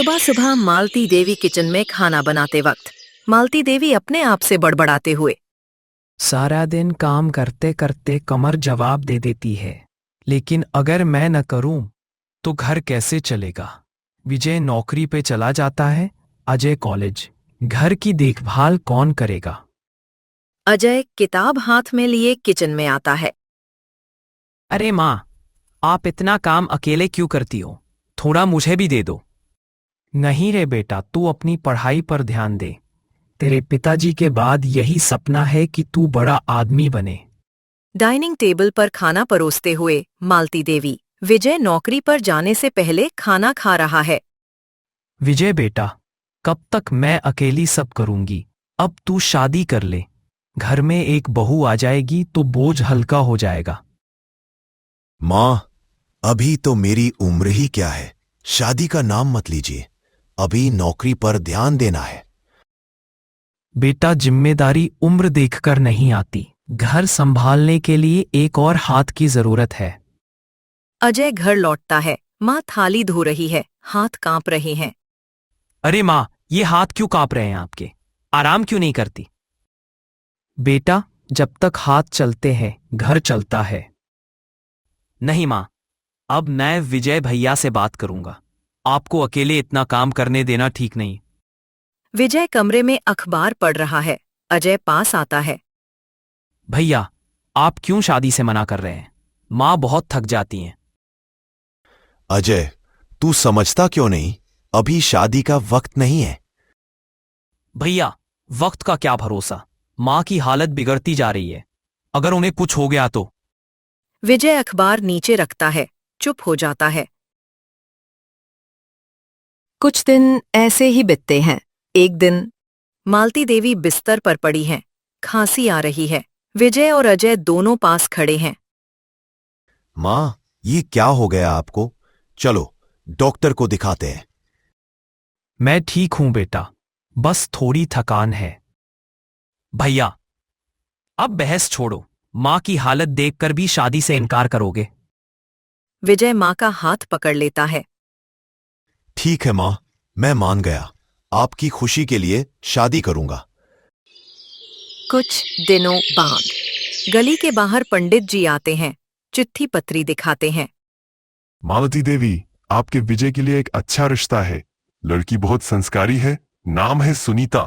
सुबह सुबह मालती देवी किचन में खाना बनाते वक्त मालती देवी अपने आप से बड़बड़ाते हुए। सारा दिन काम करते करते कमर जवाब दे देती है, लेकिन अगर मैं न करूं तो घर कैसे चलेगा। विजय नौकरी पे चला जाता है, अजय कॉलेज, घर की देखभाल कौन करेगा। अजय किताब हाथ में लिए किचन में आता है। अरे माँ, आप इतना काम अकेले क्यों करती हो? थोड़ा मुझे भी दे दो। नहीं रे बेटा, तू अपनी पढ़ाई पर ध्यान दे। तेरे पिताजी के बाद यही सपना है कि तू बड़ा आदमी बने। डाइनिंग टेबल पर खाना परोसते हुए मालती देवी विजय नौकरी पर जाने से पहले खाना खा रहा है। विजय बेटा, कब तक मैं अकेली सब करूंगी? अब तू शादी कर ले, घर में एक बहू आ जाएगी तो बोझ हल्का हो जाएगा। माँ, अभी तो मेरी उम्र ही क्या है, शादी का नाम मत लीजिए, अभी नौकरी पर ध्यान देना है। बेटा, जिम्मेदारी उम्र देखकर नहीं आती, घर संभालने के लिए एक और हाथ की जरूरत है। अजय घर लौटता है। माँ थाली धो रही है, हाथ कांप रहे हैं। अरे माँ, ये हाथ क्यों कांप रहे हैं आपके? आराम क्यों नहीं करती? बेटा, जब तक हाथ चलते हैं घर चलता है। नहीं माँ, अब मैं विजय भैया से बात करूंगा। आपको अकेले इतना काम करने देना ठीक नहीं। विजय कमरे में अखबार पढ़ रहा है। अजय पास आता है। भैया, आप क्यों शादी से मना कर रहे हैं? माँ बहुत थक जाती हैं। अजय, तू समझता क्यों नहीं, अभी शादी का वक्त नहीं है। भैया, वक्त का क्या भरोसा, माँ की हालत बिगड़ती जा रही है, अगर उन्हें कुछ हो गया तो। विजय अखबार नीचे रखता है, चुप हो जाता है। कुछ दिन ऐसे ही बीतते हैं। एक दिन मालती देवी बिस्तर पर पड़ी हैं, खांसी आ रही है। विजय और अजय दोनों पास खड़े हैं। माँ, ये क्या हो गया आपको? चलो डॉक्टर को दिखाते हैं। मैं ठीक हूं बेटा, बस थोड़ी थकान है। भैया, अब बहस छोड़ो, माँ की हालत देखकर भी शादी से इनकार करोगे? विजय माँ का हाथ पकड़ लेता है। ठीक है माँ, मैं मान गया, आपकी खुशी के लिए शादी करूंगा। कुछ दिनों बाद गली के बाहर पंडित जी आते हैं, चिट्ठी पत्री दिखाते हैं। मालती देवी, आपके विजय के लिए एक अच्छा रिश्ता है, लड़की बहुत संस्कारी है, नाम है सुनीता।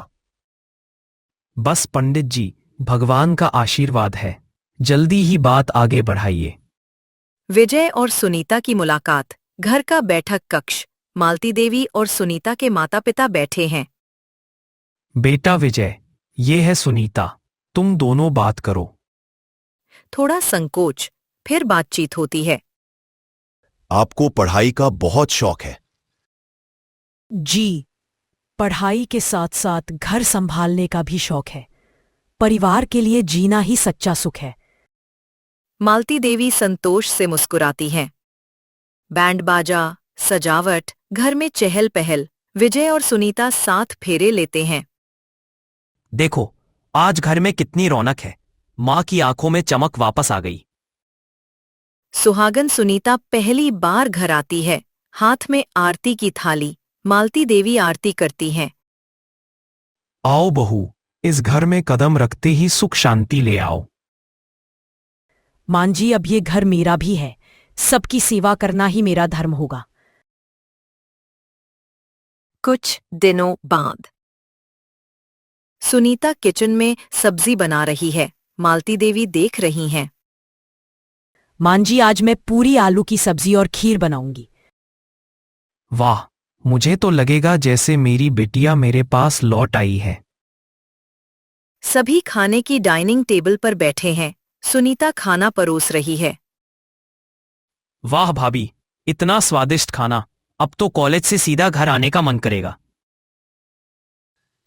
बस पंडित जी, भगवान का आशीर्वाद है, जल्दी ही बात आगे बढ़ाइए। विजय और सुनीता की मुलाकात। घर का बैठक कक्ष। मालती देवी और सुनीता के माता पिता बैठे हैं। बेटा विजय, ये है सुनीता, तुम दोनों बात करो। थोड़ा संकोच, फिर बातचीत होती है। आपको पढ़ाई का बहुत शौक है। जी, पढ़ाई के साथ साथ घर संभालने का भी शौक है। परिवार के लिए जीना ही सच्चा सुख है। मालती देवी संतोष से मुस्कुराती हैं। बैंड बाजा, सजावट, घर में चहल पहल। विजय और सुनीता साथ फेरे लेते हैं। देखो, आज घर में कितनी रौनक है, माँ की आंखों में चमक वापस आ गई। सुहागन सुनीता पहली बार घर आती है, हाथ में आरती की थाली। मालती देवी आरती करती हैं। आओ बहू, इस घर में कदम रखते ही सुख शांति ले आओ। मान जी, अब ये घर मेरा भी है, सबकी सेवा करना ही मेरा धर्म होगा। कुछ दिनों बाद सुनीता किचन में सब्जी बना रही है। मालती देवी देख रही हैं। मान जी, आज मैं पूरी आलू की सब्जी और खीर बनाऊंगी। वाह, मुझे तो लगेगा जैसे मेरी बिटिया मेरे पास लौट आई है। सभी खाने की डाइनिंग टेबल पर बैठे हैं। सुनीता खाना परोस रही है। वाह भाभी, इतना स्वादिष्ट खाना, अब तो कॉलेज से सीधा घर आने का मन करेगा।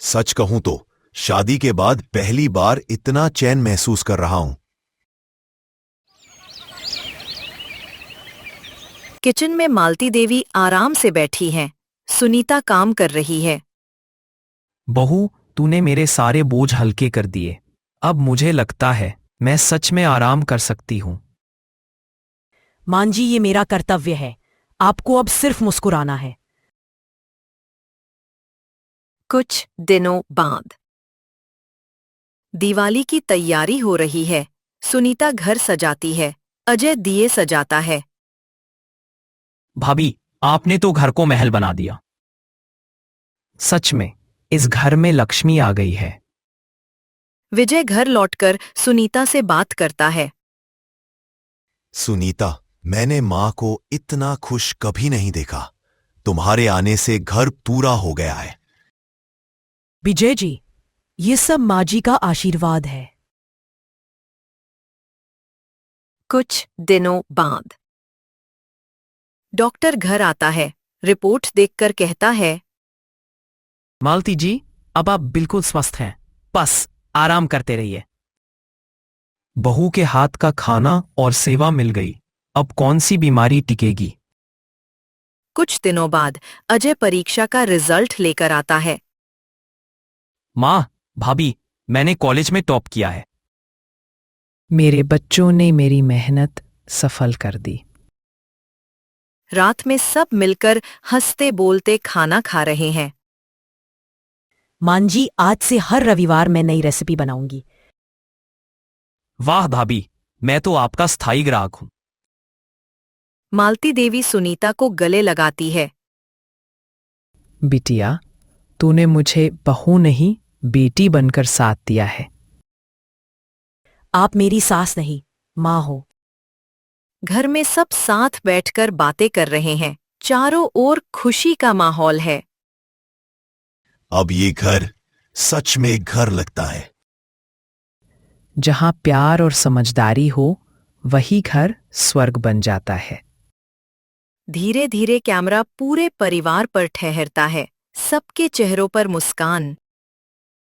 सच कहूं तो शादी के बाद पहली बार इतना चैन महसूस कर रहा हूं। किचन में मालती देवी आराम से बैठी हैं। सुनीता काम कर रही है। बहू, तूने मेरे सारे बोझ हल्के कर दिए, अब मुझे लगता है मैं सच में आराम कर सकती हूँ। मान जी, ये मेरा कर्तव्य है, आपको अब सिर्फ मुस्कुराना है। कुछ दिनों बाद दिवाली की तैयारी हो रही है। सुनीता घर सजाती है। अजय दिए सजाता है। भाभी, आपने तो घर को महल बना दिया। सच में इस घर में लक्ष्मी आ गई है। विजय घर लौटकर सुनीता से बात करता है। सुनीता, मैंने माँ को इतना खुश कभी नहीं देखा। तुम्हारे आने से घर पूरा हो गया है। विजय जी, ये सब माँ जी का आशीर्वाद है। कुछ दिनों बाद डॉक्टर घर आता है। रिपोर्ट देखकर कहता है, मालती जी, अब आप बिल्कुल स्वस्थ हैं। बस आराम करते रहिए। बहू के हाथ का खाना और सेवा मिल गई। अब कौन सी बीमारी टिकेगी। कुछ दिनों बाद अजय परीक्षा का रिजल्ट लेकर आता है। माँ, भाभी, मैंने कॉलेज में टॉप किया है। मेरे बच्चों ने मेरी मेहनत सफल कर दी। रात में सब मिलकर हंसते बोलते खाना खा रहे हैं। मान जी, आज से हर रविवार मैं नई रेसिपी बनाऊंगी। वाह भाभी, मैं तो आपका स्थायी ग्राहक हूं। मालती देवी सुनीता को गले लगाती है। बिटिया, तूने मुझे बहू नहीं बेटी बनकर साथ दिया है। आप मेरी सास नहीं, माँ हो। घर में सब साथ बैठकर बातें कर रहे हैं। चारों ओर खुशी का माहौल है। अब ये घर सच में घर लगता है। जहां प्यार और समझदारी हो, वही घर स्वर्ग बन जाता है। धीरे धीरे कैमरा पूरे परिवार पर ठहरता है। सबके चेहरों पर मुस्कान।